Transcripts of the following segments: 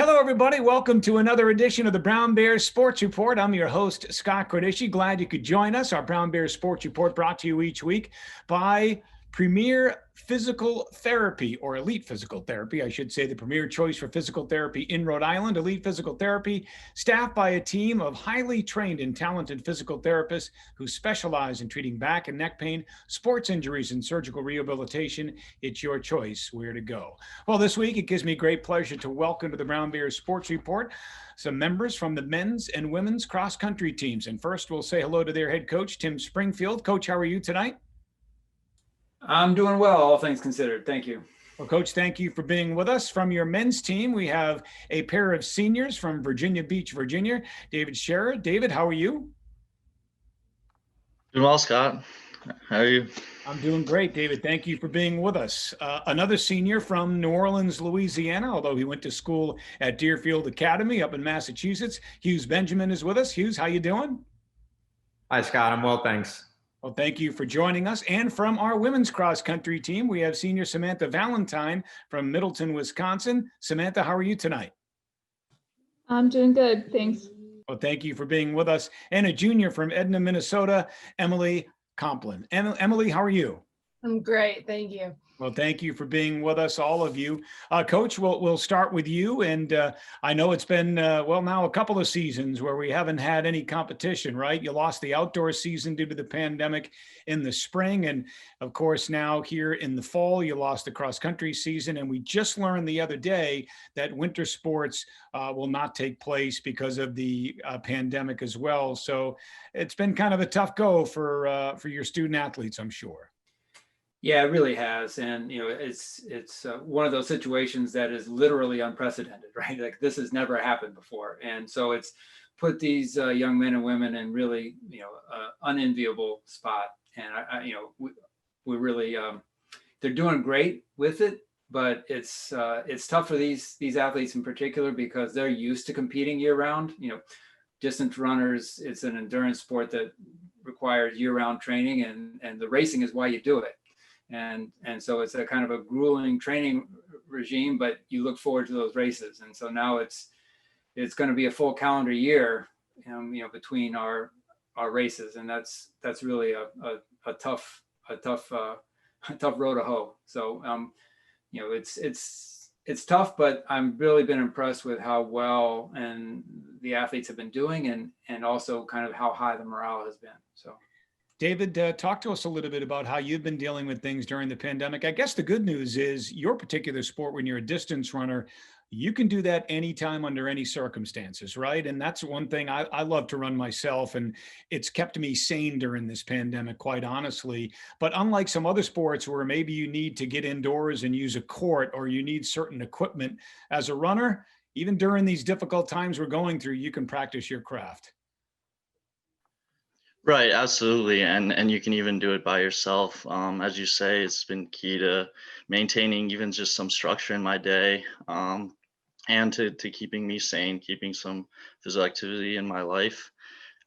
Hello, everybody. Welcome to another edition of the Brown Bears Sports Report. I'm your host, Scott Cordischi. Glad you could join us. Our Brown Bears Sports Report brought to you each week by Premier Physical Therapy, or Elite Physical Therapy, I should say, the premier choice for physical therapy in Rhode Island. Elite Physical Therapy, staffed by a team of highly trained and talented physical therapists who specialize in treating back and neck pain, sports injuries, and surgical rehabilitation. It's your choice where to go. Well, this week, it gives me great pleasure to welcome to the Brown Bears Sports Report some members from the men's and women's cross-country teams. And first, we'll say hello to their head coach, Tim Springfield. Coach, how are you tonight? I'm doing well, all things considered. Thank you. Well, Coach, thank you for being with us. From your men's team, we have a pair of seniors from Virginia Beach, Virginia, David Scherer. David, how are you? Doing well, Scott. How are you? I'm doing great, David. Thank you for being with us. Another senior from New Orleans, Louisiana, although he went to school at Deerfield Academy up in Massachusetts. Hughes Benjamin is with us. Hughes, how you doing? Hi, Scott. I'm well, thanks. Well, thank you for joining us. And from our women's cross-country team, we have senior Samantha Valentine from Middleton, Wisconsin. Samantha, how are you tonight? I'm doing good, thanks. Well, thank you for being with us. And a junior from Edna, Minnesota, Emily Complin. Emily, how are you? I'm great, thank you. Well, thank you for being with us, all of you. Coach, we'll start with you. And I know it's been, now a couple of seasons where we haven't had any competition, right? You lost the outdoor season due to the pandemic in the spring. And of course, now here in the fall, you lost the cross-country season. And we just learned the other day that winter sports will not take place because of the pandemic as well. So it's been kind of a tough go for your student athletes, I'm sure. Yeah, it really has. And, it's one of those situations that is literally unprecedented, right? Like this has never happened before. And so it's put these young men and women in really, unenviable spot. And, we really, they're doing great with it, but it's tough for these athletes in particular because they're used to competing year round. Distance runners, it's an endurance sport that requires year-round training, and the racing is why you do it. And so it's a kind of a grueling training regime, but you look forward to those races. And so now it's going to be a full calendar year, between our races, and that's really a tough road to hoe. So it's tough, but I've really been impressed with how well and the athletes have been doing, and also kind of how high the morale has been. So. David, talk to us a little bit about how you've been dealing with things during the pandemic. I guess the good news is your particular sport, when you're a distance runner, you can do that anytime under any circumstances, right? And that's one thing I love to run myself, and it's kept me sane during this pandemic, quite honestly. But unlike some other sports where maybe you need to get indoors and use a court, or you need certain equipment, as a runner, even during these difficult times we're going through, you can practice your craft. Right, absolutely. And you can even do it by yourself. As you say, it's been key to maintaining even just some structure in my day, and to keeping me sane, keeping some physical activity in my life.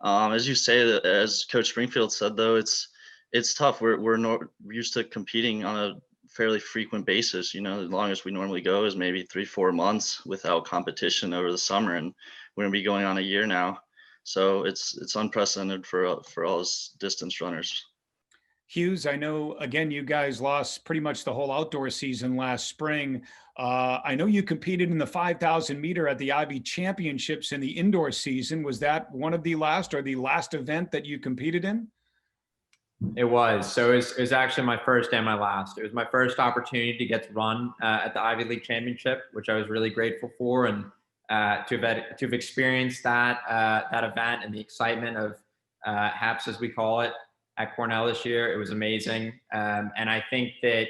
As you say, as Coach Springfield said, though, it's tough. We're not used to competing on a fairly frequent basis. The longest we normally go is maybe 3-4 months without competition over the summer, and we're gonna be going on a year now. So it's unprecedented for all us distance runners. Hughes, I know, again, you guys lost pretty much the whole outdoor season last spring. I know you competed in the 5,000 meter at the Ivy Championships in the indoor season. Was that one of the last event that you competed in? It was. So it was actually my first and my last. It was my first opportunity to get to run at the Ivy League Championship, which I was really grateful for. And to have experienced that event and the excitement of HAPS, as we call it, at Cornell this year, it was amazing. And I think that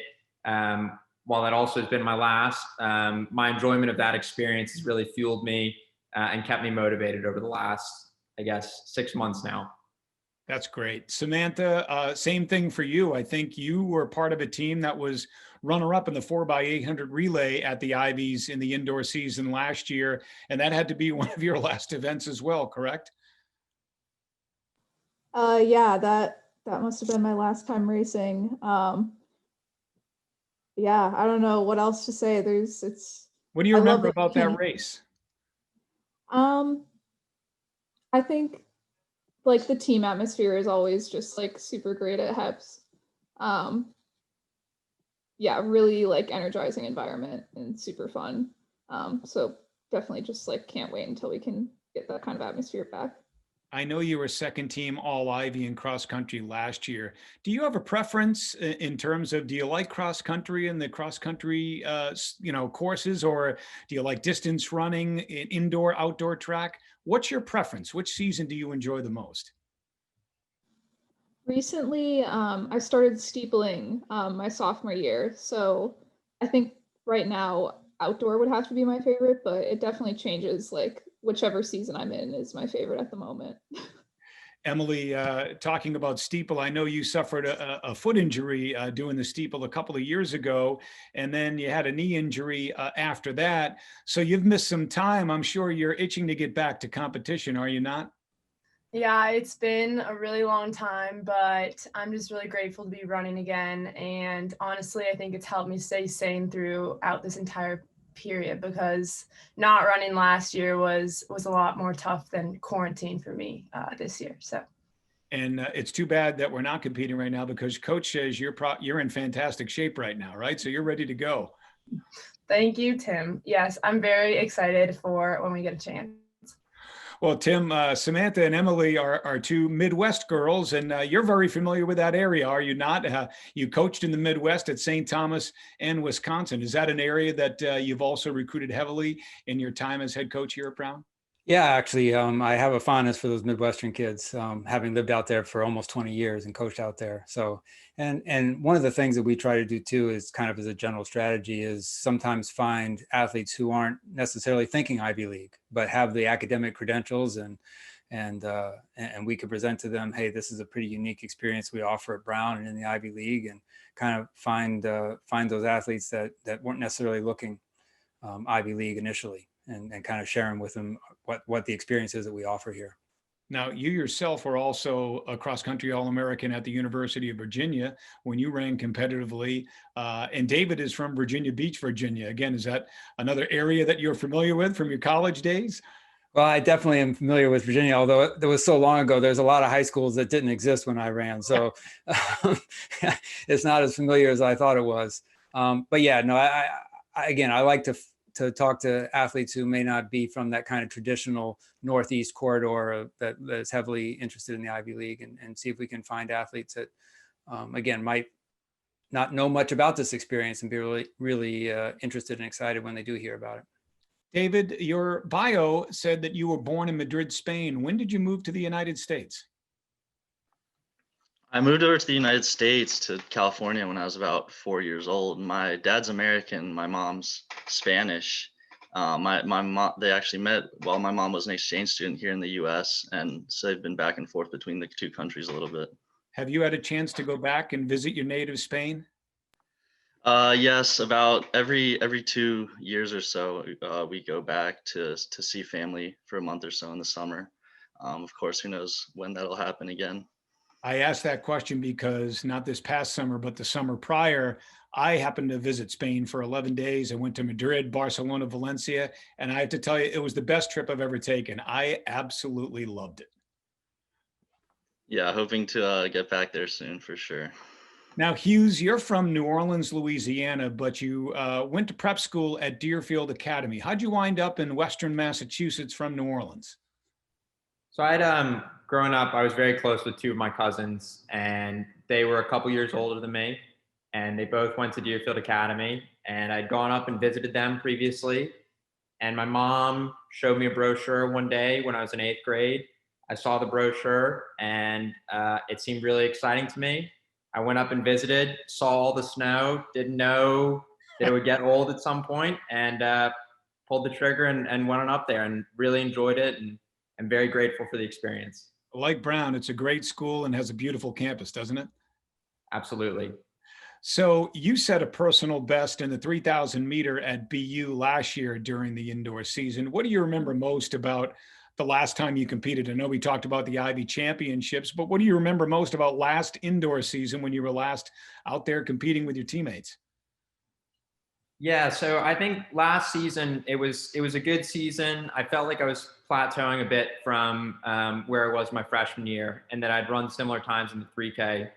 while that also has been my last, my enjoyment of that experience has really fueled me and kept me motivated over the last, 6 months now. That's great. Samantha, same thing for you. I think you were part of a team that was runner-up in the 4x800 relay at the Ivies in the indoor season last year, and that had to be one of your last events as well, correct? Yeah, that must have been my last time racing. Yeah, I don't know what else to say. What do you remember about that race? Um, I think like the team atmosphere is always just like super great at HEPS. Um, yeah, really like energizing environment and super fun. So definitely just like can't wait until we can get that kind of atmosphere back. I know you were second team all Ivy in cross country last year. Do you have a preference in terms of, do you like cross country and the cross country, courses, or do you like distance running, indoor, outdoor track? What's your preference? Which season do you enjoy the most? Recently, I started steepling my sophomore year. So I think right now outdoor would have to be my favorite, but it definitely changes. Like whichever season I'm in is my favorite at the moment. Emily, talking about steeple, I know you suffered a foot injury doing the steeple a couple of years ago, and then you had a knee injury after that. So you've missed some time. I'm sure you're itching to get back to competition, are you not? Yeah, it's been a really long time, but I'm just really grateful to be running again. And honestly, I think it's helped me stay sane throughout this entire period, because not running last year was a lot more tough than quarantine for me this year. So And it's too bad that we're not competing right now, because coach says you're in fantastic shape right now, right? So you're ready to go. thank you, Tim. Yes, I'm very excited for when we get a chance. Well, Tim, Samantha and Emily are two Midwest girls, and you're very familiar with that area, are you not? You coached in the Midwest at St. Thomas and Wisconsin. Is that an area that you've also recruited heavily in your time as head coach here at Brown? Yeah, actually, I have a fondness for those Midwestern kids, having lived out there for almost 20 years and coached out there. So, and one of the things that we try to do too is kind of as a general strategy is sometimes find athletes who aren't necessarily thinking Ivy League, but have the academic credentials and we could present to them, hey, this is a pretty unique experience we offer at Brown and in the Ivy League, and kind of find those athletes that weren't necessarily looking Ivy League initially. And kind of sharing with them what the experience is that we offer here. Now, you yourself were also a cross-country All-American at the University of Virginia when you ran competitively. And David is from Virginia Beach, Virginia. Again, is that another area that you're familiar with from your college days? Well, I definitely am familiar with Virginia, although it was so long ago. There's a lot of high schools that didn't exist when I ran. So it's not as familiar as I thought it was. But yeah, no, I like to talk to athletes who may not be from that kind of traditional Northeast corridor that is heavily interested in the Ivy League, and see if we can find athletes that, again, might not know much about this experience and be really interested and excited when they do hear about it. David, your bio said that you were born in Madrid, Spain. When did you move to the United States? I moved over to the United States, to California, when I was about 4 years old. My dad's American, my mom's Spanish. My mom, they actually met while my mom was an exchange student here in the U.S., and so they've been back and forth between the two countries a little bit. Have you had a chance to go back and visit your native Spain? Yes, about every 2 years or so, we go back to see family for a month or so in the summer. Of course, who knows when that'll happen again. I asked that question because not this past summer, but the summer prior, I happened to visit Spain for 11 days. I went to Madrid, Barcelona, Valencia, and I have to tell you, it was the best trip I've ever taken. I absolutely loved it. Yeah, hoping to get back there soon for sure. Now, Hughes, you're from New Orleans, Louisiana, but you went to prep school at Deerfield Academy. How'd you wind up in Western Massachusetts from New Orleans? So I'd growing up, I was very close with two of my cousins, and they were a couple years older than me, and they both went to Deerfield Academy, and I'd gone up and visited them previously. And my mom showed me a brochure one day when I was in 8th grade. I saw the brochure, and it seemed really exciting to me. I went up and visited, saw all the snow, didn't know that it would get old at some point, and pulled the trigger and went on up there and really enjoyed it, and I'm very grateful for the experience. Like Brown, it's a great school and has a beautiful campus, doesn't it? Absolutely. So you set a personal best in the 3,000 meter at BU last year during the indoor season. What do you remember most about the last time you competed? I know we talked about the Ivy Championships, but what do you remember most about last indoor season when you were last out there competing with your teammates? Yeah, so I think last season it was a good season. I felt like I was plateauing a bit from where I was my freshman year, and that I'd run similar times in the 3K.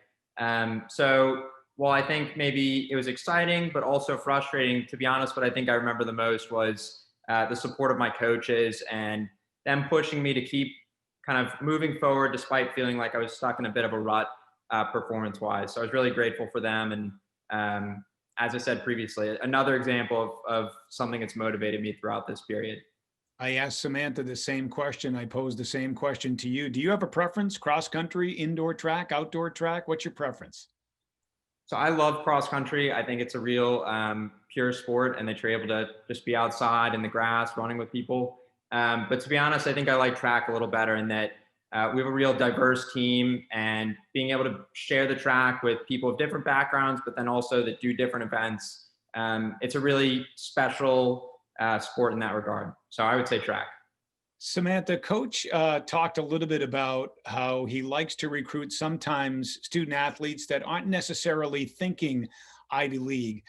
So while I think maybe it was exciting, but also frustrating, to be honest, what I think I remember the most was the support of my coaches and them pushing me to keep kind of moving forward despite feeling like I was stuck in a bit of a rut performance-wise. So I was really grateful for them, and as I said previously, another example of something that's motivated me throughout this period. I asked Samantha the same question. I posed the same question to you. Do you have a preference? Cross country, indoor track, outdoor track? What's your preference? So I love cross country. I think it's a real pure sport, and that you're able to just be outside in the grass, running with people. But to be honest, I think I like track a little better in that we have a real diverse team, and being able to share the track with people of different backgrounds, but then also that do different events. It's a really special sport in that regard. So I would say track. Samantha, Coach talked a little bit about how he likes to recruit sometimes student athletes that aren't necessarily thinking Ivy League.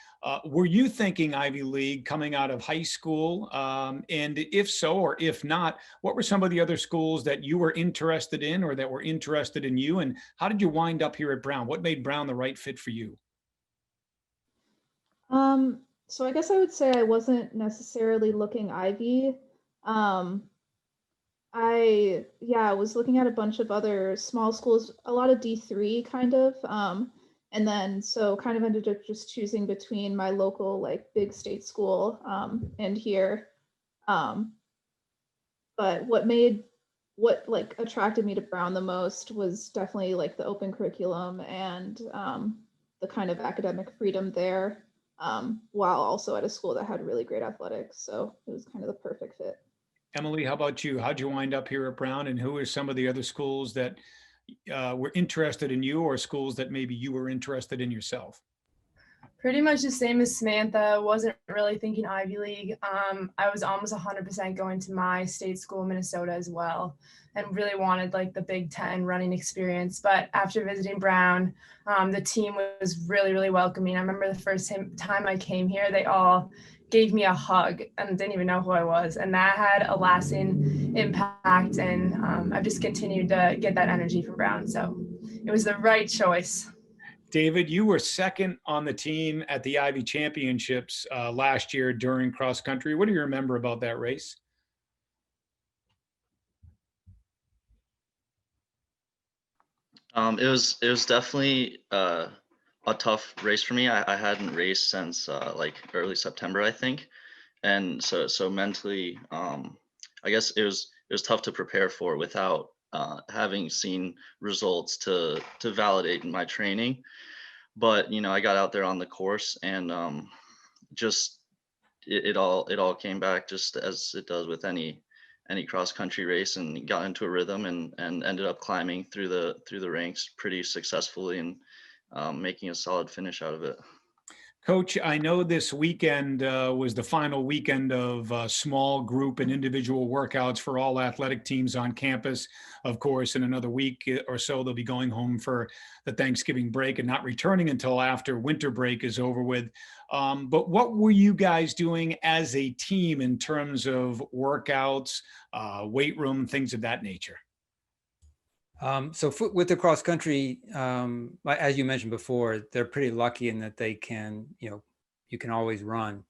Were you thinking Ivy League coming out of high school? And if so, or if not, what were some of the other schools that you were interested in or that were interested in you? And how did you wind up here at Brown? What made Brown the right fit for you? So I guess I would say I wasn't necessarily looking Ivy. Um, I was looking at a bunch of other small schools, a lot of D3 kind of. And then so kind of ended up just choosing between my local like big state school and here. Um, but what like attracted me to Brown the most was definitely like the open curriculum and the kind of academic freedom there, while also at a school that had really great athletics. So it was kind of the perfect fit. Emily, how about you? How'd you wind up here at Brown, and who are some of the other schools that were interested in you, or schools that maybe you were interested in yourself? Pretty much the same as Samantha. Wasn't really thinking Ivy League. I was almost 100% going to my state school, Minnesota, as well, and really wanted like the Big Ten running experience. But after visiting Brown, the team was really, really welcoming. I remember the first time I came here, they all gave me a hug and didn't even know who I was, and that had a lasting impact. And I've just continued to get that energy from Brown. So it was the right choice. David, you were second on the team at the Ivy Championships last year during cross country. What do you remember about that race? It was definitely a tough race for me. I hadn't raced since like early September, I think, and so mentally, I guess it was tough to prepare for without having seen results to validate my training. But I got out there on the course, and just it all came back just as it does with any cross country race, and got into a rhythm, and ended up climbing through the ranks pretty successfully, and making a solid finish out of it. Coach, I know this weekend was the final weekend of small group and individual workouts for all athletic teams on campus. Of course, in another week or so, they'll be going home for the Thanksgiving break and not returning until after winter break is over with. But what were you guys doing as a team in terms of workouts, weight room, things of that nature? With the cross country, as you mentioned before, they're pretty lucky in that they can, you can always run,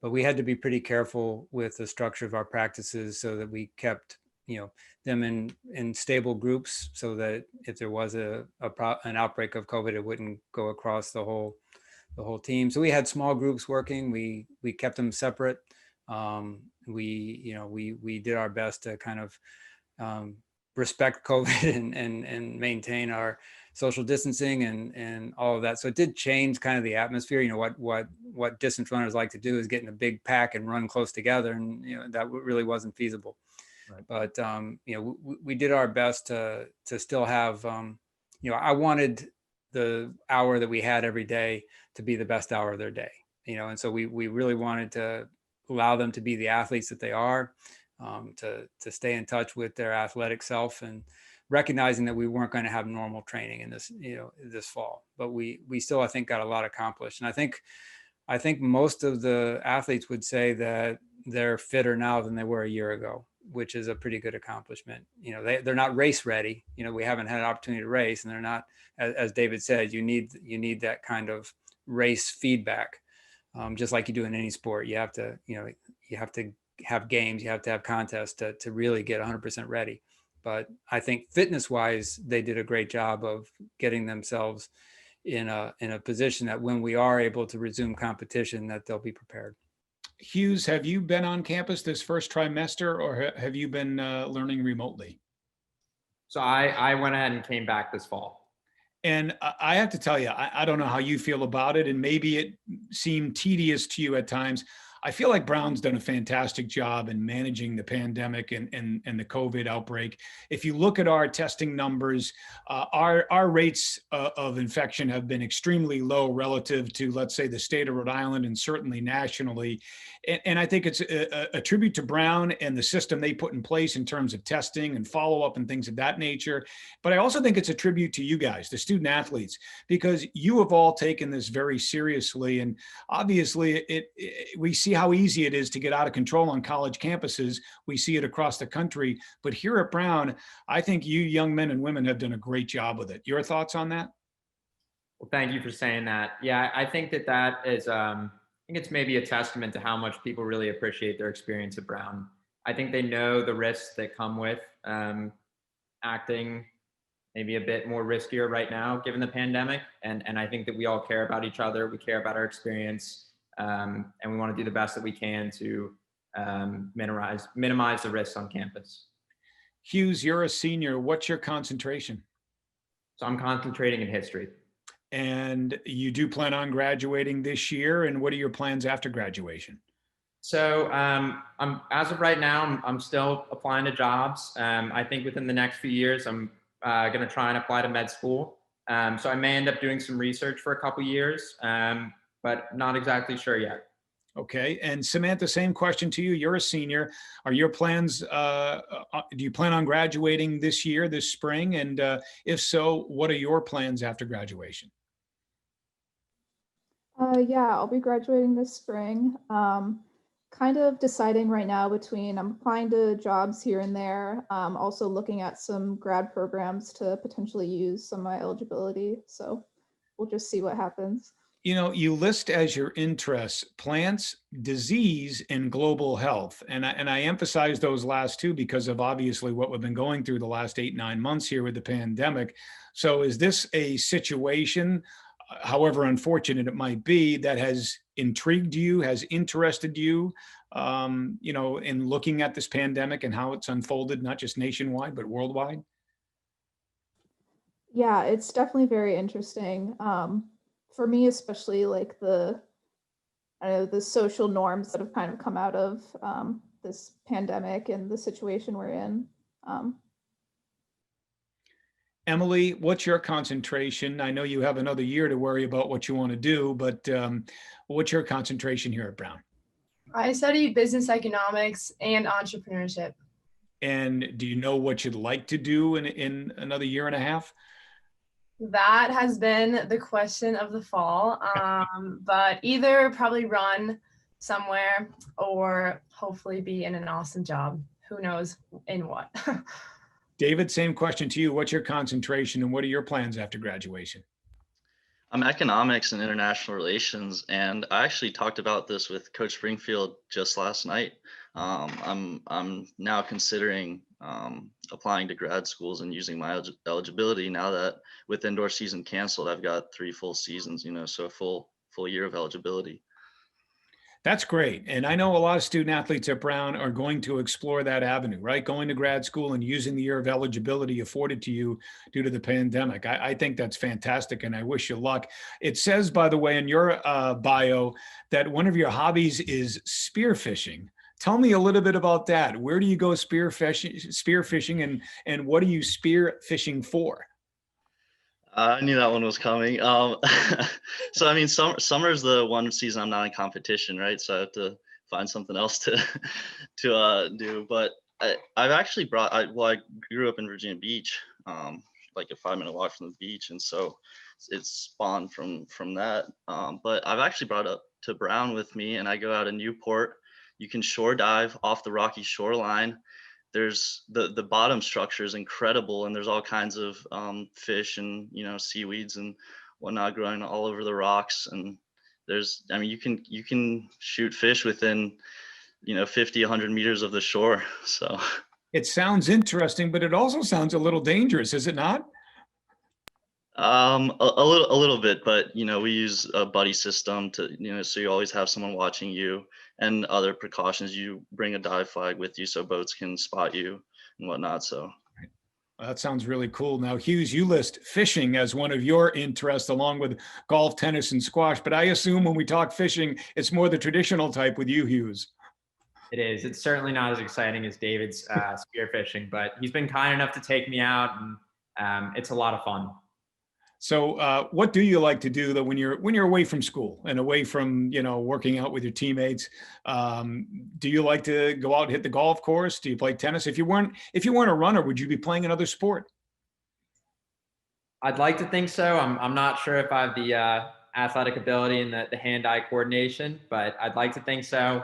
but we had to be pretty careful with the structure of our practices so that we kept, them in stable groups, so that if there was an outbreak of COVID, it wouldn't go across the whole team. So we had small groups working. We kept them separate. We did our best to kind of respect COVID and maintain our social distancing and all of that. So it did change kind of the atmosphere. What distance runners like to do is get in a big pack and run close together, and that really wasn't feasible. Right. But we did our best to still have. I wanted the hour that we had every day to be the best hour of their day. And so we really wanted to allow them to be the athletes that they are. To stay in touch with their athletic self, and recognizing that we weren't going to have normal training in this fall, but we still, I think, got a lot accomplished. And I think I think most of the athletes would say that they're fitter now than they were a year ago, which is a pretty good accomplishment. You know, they're not race ready. You know, we haven't had an opportunity to race, and they're not, as David said, you need that kind of race feedback, just like you do in any sport. You have to, you have to have games, you have to have contests to really get 100% ready. But I think fitness wise, they did a great job of getting themselves in a position that when we are able to resume competition, that they'll be prepared. Hughes, have you been on campus this first trimester, or have you been learning remotely? So I went ahead and came back this fall. And I have to tell you, I don't know how you feel about it, and maybe it seemed tedious to you at times. I feel like Brown's done a fantastic job in managing the pandemic and the COVID outbreak. If you look at our testing numbers, our rates of infection have been extremely low relative to, let's say, the state of Rhode Island and certainly nationally. And I think it's a tribute to Brown and the system they put in place in terms of testing and follow-up and things of that nature. But I also think it's a tribute to you guys, the student athletes, because you have all taken this very seriously. And obviously, we see how easy it is to get out of control on college campuses. We see it across the country. But here at Brown, I think you young men and women have done a great job with it. Your thoughts on that? Well, thank you for saying that. Yeah, I think that is, I think it's maybe a testament to how much people really appreciate their experience at Brown. I think they know the risks that come with acting maybe a bit more riskier right now, given the pandemic. And I think that we all care about each other. We care about our experience. And we want to do the best that we can to minimize the risks on campus. Hughes, you're a senior. What's your concentration? So I'm concentrating in history. And you do plan on graduating this year. And what are your plans after graduation? So I'm as of right now, I'm still applying to jobs. I think within the next few years, I'm going to try and apply to med school. So I may end up doing some research for a couple years, but not exactly sure yet. Okay. And Samantha, same question to you. You're a senior. Are your plans, do you plan on graduating this year, this spring? And if so, what are your plans after graduation? Yeah, I'll be graduating this spring. Kind of deciding right now between I'm applying to jobs here and there, also looking at some grad programs to potentially use some of my eligibility. So we'll just see what happens. You know, you list as your interests plants, disease, and global health. And I emphasize those last two because of obviously what we've been going through the last 8-9 months here with the pandemic. So is this a situation, however unfortunate it might be, that has intrigued you, has interested you, in looking at this pandemic and how it's unfolded, not just nationwide, but worldwide? Yeah, it's definitely very interesting. For me, especially like the social norms that have kind of come out of this pandemic and the situation we're in. Emily, what's your concentration? I know you have another year to worry about what you want to do, but what's your concentration here at Brown? I study business economics and entrepreneurship. And do you know what you'd like to do in another year and a half? That has been the question of the fall, but either probably run somewhere or hopefully be in an awesome job. Who knows in what? David, same question to you. What's your concentration and what are your plans after graduation? I'm economics and international relations, and I actually talked about this with Coach Springfield just last night. I'm now considering applying to grad schools and using my eligibility now that with indoor season canceled, I've got 3 full seasons, so a full year of eligibility. That's great. And I know a lot of student athletes at Brown are going to explore that avenue, right? Going to grad school and using the year of eligibility afforded to you due to the pandemic. I think that's fantastic and I wish you luck. It says, by the way, in your bio that one of your hobbies is spearfishing. Tell me a little bit about that. Where do you go spearfishing and what are you spearfishing for? I knew that one was coming. So I mean, summer's the one season I'm not in competition, right? So I have to find something else to do. But I've actually I grew up in Virginia Beach, like a 5-minute walk from the beach, and so it's spawned from that. But I've actually brought up to Brown with me and I go out in Newport, you can shore dive off the rocky shoreline. There's the bottom structure is incredible, and there's all kinds of fish and seaweeds and whatnot growing all over the rocks. And you can shoot fish within 50, 100 meters of the shore. So it sounds interesting, but it also sounds a little dangerous, is it not? A little bit, but we use a buddy system to so you always have someone watching you, and other precautions. You bring a dive flag with you so boats can spot you and whatnot. So well, that sounds really cool. Now, Hughes, you list fishing as one of your interests, along with golf, tennis, and squash. But I assume when we talk fishing, it's more the traditional type with you, Hughes. It is. It's certainly not as exciting as David's spearfishing, but he's been kind enough to take me out, and it's a lot of fun. So what do you like to do though when you're away from school and away from working out with your teammates? Do you like to go out and hit the golf course? Do you play tennis? If you weren't a runner, would you be playing another sport? I'd like to think so. I'm not sure if I have the athletic ability and the hand-eye coordination, but I'd like to think so.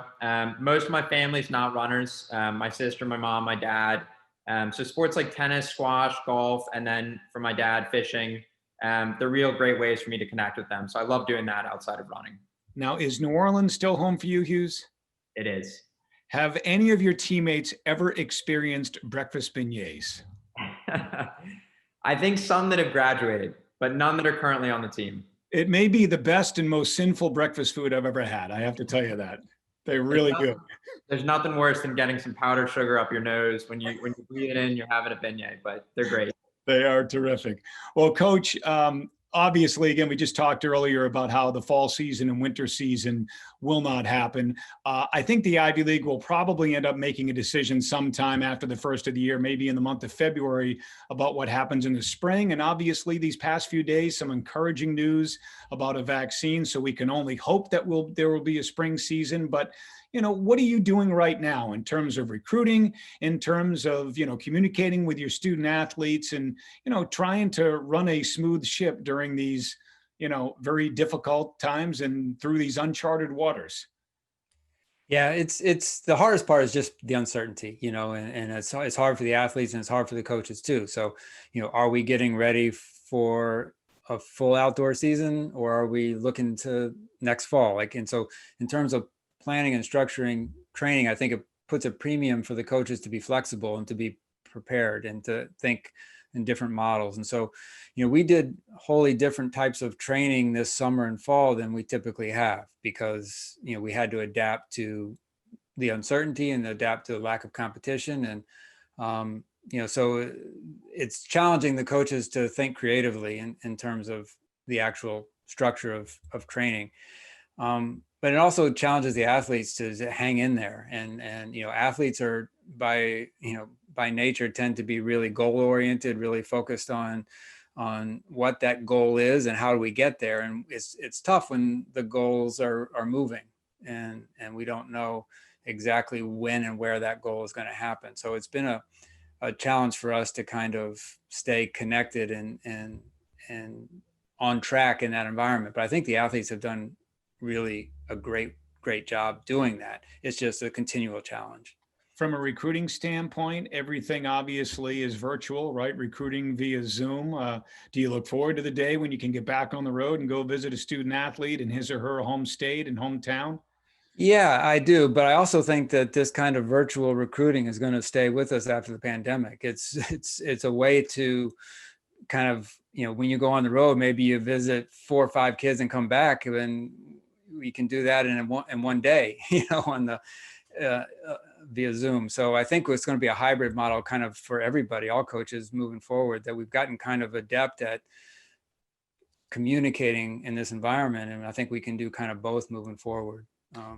Most of my family's not runners. My sister, my mom, my dad. So sports like tennis, squash, golf, and then for my dad, fishing. They're real great ways for me to connect with them. So I love doing that outside of running. Now, is New Orleans still home for you, Hughes? It is. Have any of your teammates ever experienced breakfast beignets? I think some that have graduated, but none that are currently on the team. It may be the best and most sinful breakfast food I've ever had. I have to tell you that. They're really good. There's nothing worse than getting some powdered sugar up your nose when you breathe it in, you're having a beignet, but they're great. They are terrific. Well, Coach, obviously, again, we just talked earlier about how the fall season and winter season will not happen. I think the Ivy League will probably end up making a decision sometime after the first of the year, maybe in the month of February, about what happens in the spring. And obviously, these past few days, some encouraging news about a vaccine. So we can only hope that there will be a spring season. But what are you doing right now in terms of recruiting, in terms of, communicating with your student athletes and, trying to run a smooth ship during these, very difficult times and through these uncharted waters? Yeah, it's the hardest part is just the uncertainty, and it's hard for the athletes and it's hard for the coaches too. So, are we getting ready for a full outdoor season, or are we looking to next fall? And so in terms of planning and structuring training, I think it puts a premium for the coaches to be flexible and to be prepared and to think in different models. And so, we did wholly different types of training this summer and fall than we typically have because, we had to adapt to the uncertainty and adapt to the lack of competition. And, so it's challenging the coaches to think creatively in terms of the actual structure of training. But it also challenges the athletes to hang in there. And athletes are by nature tend to be really goal oriented, really focused on what that goal is and how do we get there. And it's tough when the goals are moving and we don't know exactly when and where that goal is going to happen. So it's been a challenge for us to kind of stay connected and on track in that environment. But I think the athletes have done really a great job doing that. It's just a continual challenge. From a recruiting standpoint, everything obviously is virtual, right? Recruiting via Zoom. Do you look forward to the day when you can get back on the road and go visit a student athlete in his or her home state and hometown? Yeah, I do. But I also think that this kind of virtual recruiting is going to stay with us after the pandemic. It's a way to kind of, when you go on the road, maybe you visit 4 or 5 kids and come back, and we can do that in one day, on the via Zoom. So I think it's going to be a hybrid model kind of for everybody, all coaches moving forward, that we've gotten kind of adept at communicating in this environment. And I think we can do kind of both moving forward.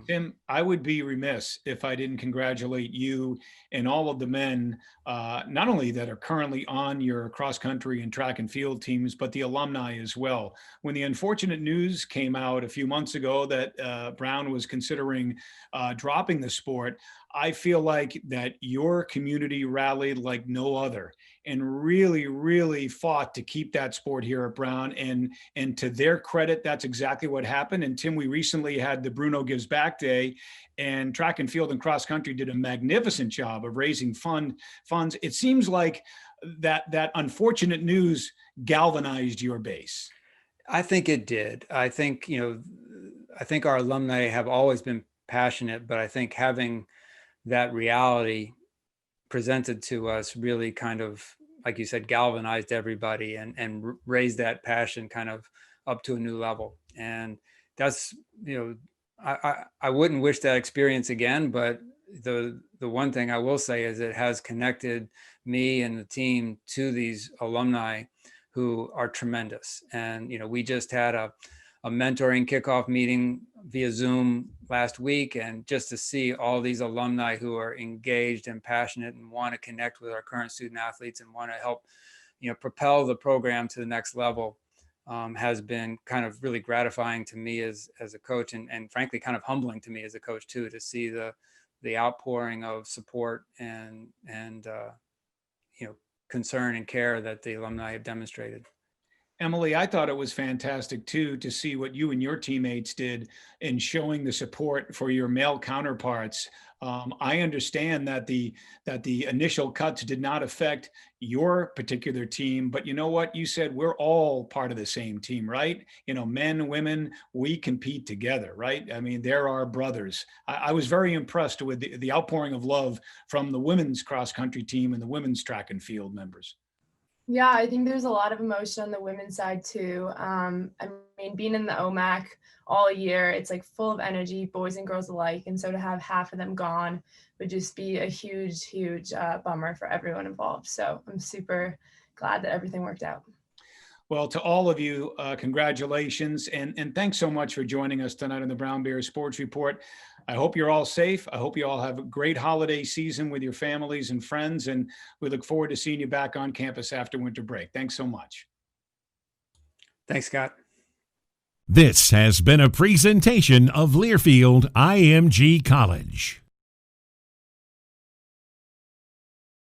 Tim, I would be remiss if I didn't congratulate you and all of the men, not only that are currently on your cross country and track and field teams, but the alumni as well. When the unfortunate news came out a few months ago that Brown was considering dropping the sport, I feel like that your community rallied like no other. and really fought to keep that sport here at Brown. And to their credit, that's exactly what happened. And Tim, we recently had the Bruno Gives Back Day, and track and field and cross country did a magnificent job of raising funds. It seems like that unfortunate news galvanized your base. I think it did. I think, I think our alumni have always been passionate, but I think having that reality presented to us really kind of, like you said, galvanized everybody and raised that passion kind of up to a new level. And that's, I wouldn't wish that experience again, but the one thing I will say is it has connected me and the team to these alumni who are tremendous. And, we just had a mentoring kickoff meeting via Zoom last week, and just to see all these alumni who are engaged and passionate and want to connect with our current student athletes and want to help, propel the program to the next level has been kind of really gratifying to me as a coach, and frankly, kind of humbling to me as a coach too, to see the outpouring of support and concern and care that the alumni have demonstrated. Emily, I thought it was fantastic too to see what you and your teammates did in showing the support for your male counterparts. I understand that the initial cuts did not affect your particular team, but you know what? You said we're all part of the same team, right? Men, women, we compete together, right? I mean, they're our brothers. I was very impressed with the outpouring of love from the women's cross country team and the women's track and field members. Yeah, I think there's a lot of emotion on the women's side too. Being in the OMAC all year, it's like full of energy, boys and girls alike. And so to have half of them gone would just be a huge bummer for everyone involved. So I'm super glad that everything worked out. Well, to all of you, congratulations. And thanks so much for joining us tonight on the Brown Bears Sports Report. I hope you're all safe. I hope you all have a great holiday season with your families and friends. And we look forward to seeing you back on campus after winter break. Thanks so much. Thanks, Scott. This has been a presentation of Learfield IMG College.